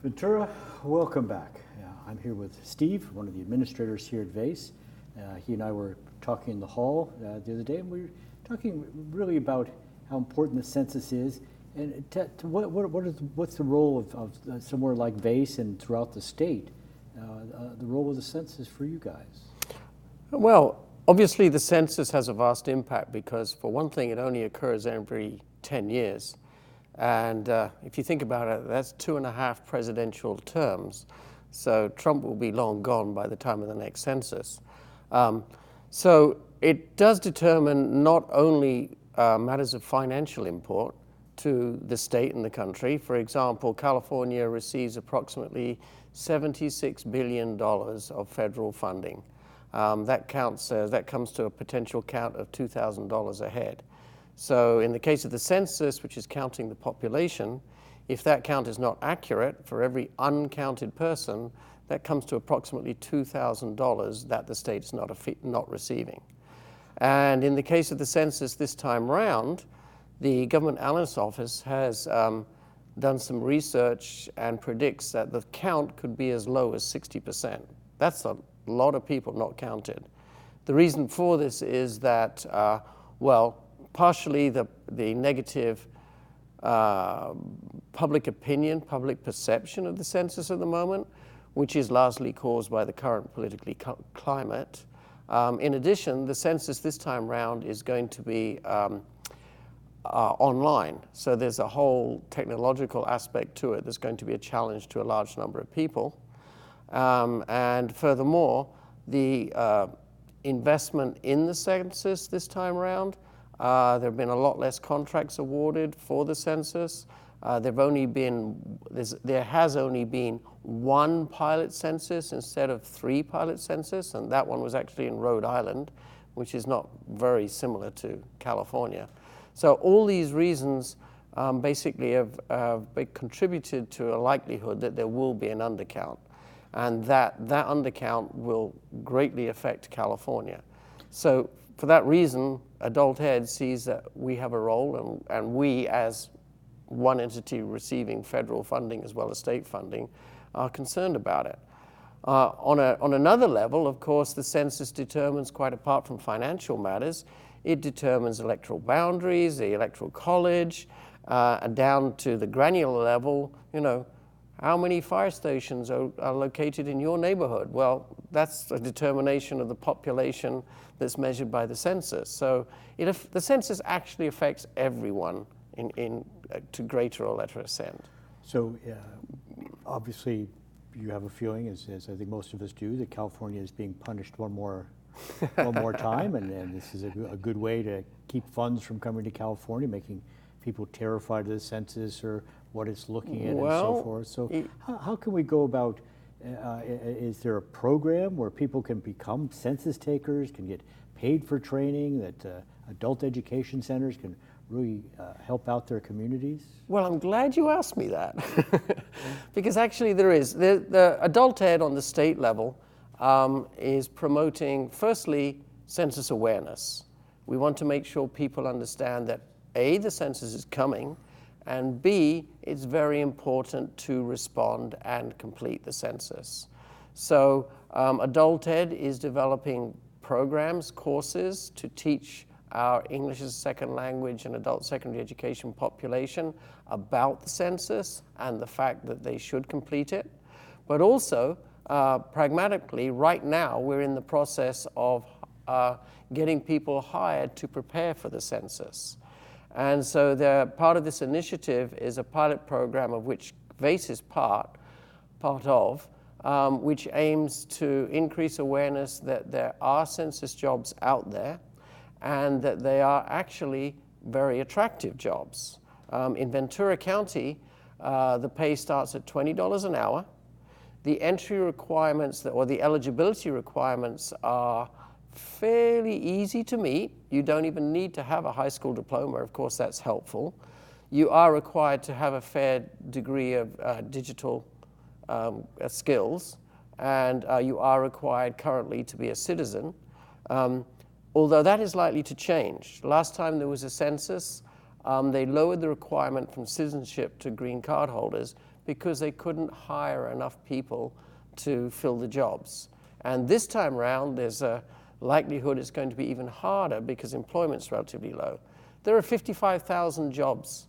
Ventura, welcome back. I'm here with Steve, one of the administrators here at VACE. He and I were talking in the hall the other day, and we were talking really about how important the census is, and what's the role of somewhere like VACE and throughout the state, the role of the census for you guys? Well, obviously the census has a vast impact because, for one thing, it only occurs every 10 years. And if you think about it, that's 2.5 presidential terms. So Trump will be long gone by the time of the next census. So it does determine not only matters of financial import to the state and the country. For example, California receives approximately $76 billion of federal funding. That comes to a potential count of $2,000 a head. So in the case of the census, which is counting the population, if that count is not accurate, for every uncounted person, that comes to approximately $2,000 that the state is not receiving. And in the case of the census this time round, the Government Analyst's Office has done some research and predicts that the count could be as low as 60%. That's a lot of people not counted. The reason for this is that, partially the negative public opinion, public perception of the census at the moment, which is largely caused by the current political climate. In addition, the census this time round is going to be online. So there's a whole technological aspect to it that's going to be a challenge to a large number of people. And furthermore, the investment in the census this time around, there have been a lot less contracts awarded for the census. There has only been one pilot census instead of 3 pilot census, and that one was actually in Rhode Island, which is not very similar to California. So all these reasons basically have contributed to a likelihood that there will be an undercount, and that undercount will greatly affect California. So for that reason, Adult Ed sees that we have a role, and we, as one entity receiving federal funding as well as state funding, are concerned about it. On another level, of course, the census determines, quite apart from financial matters, it determines electoral boundaries, the electoral college, and down to the granular level, how many fire stations are located in your neighborhood? Well, that's a determination of the population that's measured by the census. So the census actually affects everyone to greater or lesser extent. So obviously you have a feeling, as I think most of us do, that California is being punished one more time, and this is a good way to keep funds from coming to California, making people terrified of the census or what it's looking at and so forth. So how can we go about, is there a program where people can become census takers, can get paid for training, that adult education centers can really help out their communities? Well, I'm glad you asked me that. Because actually there is. The Adult Ed on the state level is promoting, firstly, census awareness. We want to make sure people understand that A, the census is coming, and B, it's very important to respond and complete the census. So Adult Ed is developing programs, courses to teach our English as a second language and adult secondary education population about the census and the fact that they should complete it. But also, pragmatically, right now, we're in the process of getting people hired to prepare for the census. And so part of this initiative is a pilot program of which VACE is part of, which aims to increase awareness that there are census jobs out there and that they are actually very attractive jobs. In Ventura County, the pay starts at $20 an hour. The entry requirements, or the eligibility requirements, are fairly easy to meet. You don't even need to have a high school diploma. Of course, that's helpful. You are required to have a fair degree of digital skills, and you are required currently to be a citizen, although that is likely to change. Last time there was a census, they lowered the requirement from citizenship to green card holders because they couldn't hire enough people to fill the jobs. And this time around, there's a likelihood it's going to be even harder because employment's relatively low. There are 55,000 jobs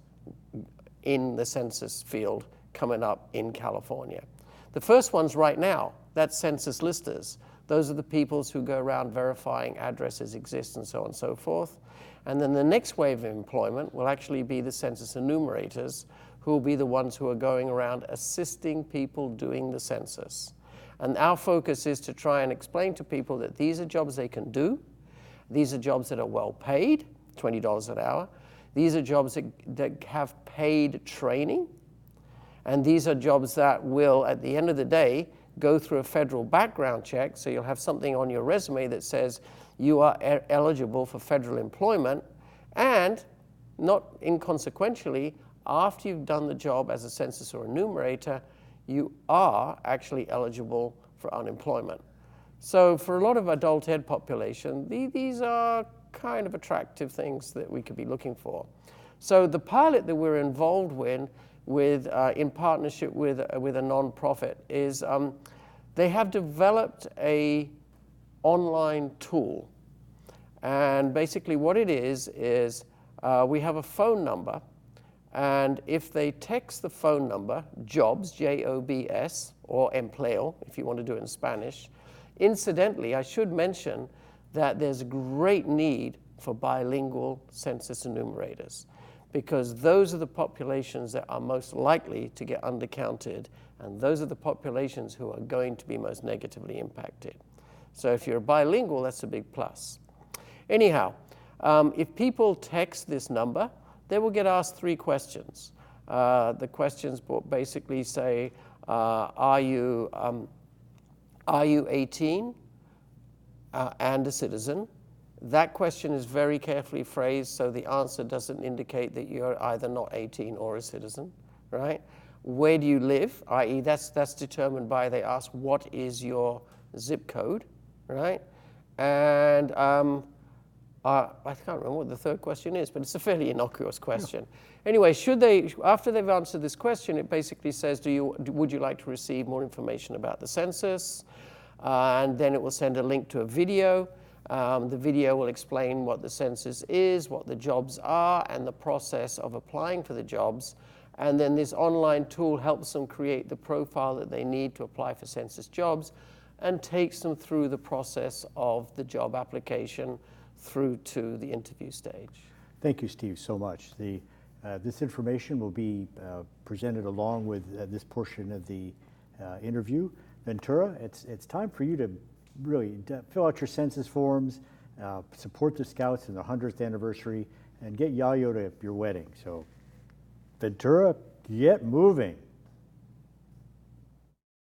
in the census field coming up in California. The first one's right now, that's census listers. Those are the people who go around verifying addresses exist and so on and so forth. And then the next wave of employment will actually be the census enumerators, who will be the ones who are going around assisting people doing the census. And our focus is to try and explain to people that these are jobs they can do. These are jobs that are well paid, $20 an hour. These are jobs that have paid training. And these are jobs that will, at the end of the day, go through a federal background check. So you'll have something on your resume that says you are eligible for federal employment. And not inconsequentially, after you've done the job as a census or enumerator, you are actually eligible for unemployment. So for a lot of adult ed population, these are kind of attractive things that we could be looking for. So the pilot that we're involved with in partnership with a nonprofit is they have developed a online tool. And basically what it is we have a phone number, and if they text the phone number, jobs, J-O-B-S, or empleo, if you want to do it in Spanish. Incidentally, I should mention that there's a great need for bilingual census enumerators, because those are the populations that are most likely to get undercounted, and those are the populations who are going to be most negatively impacted. So if you're bilingual, that's a big plus. Anyhow, if people text this number, they will get asked 3 questions. The questions basically say, are you 18 and a citizen? That question is very carefully phrased, so the answer doesn't indicate that you're either not 18 or a citizen, right? Where do you live? I.e., that's determined by, they ask, what is your zip code, right? And I can't remember what the third question is, but it's a fairly innocuous question. Yeah. Anyway, after they've answered this question, it basically says, would you like to receive more information about the census? And then it will send a link to a video. The video will explain what the census is, what the jobs are, and the process of applying for the jobs. And then this online tool helps them create the profile that they need to apply for census jobs and takes them through the process of the job application through to the interview stage. Thank you, Steve, so much. This information will be presented along with this portion of the interview. Ventura, it's time for you to really fill out your census forms, support the Scouts in the 100th anniversary, and get Yayo to your wedding. So, Ventura, get moving.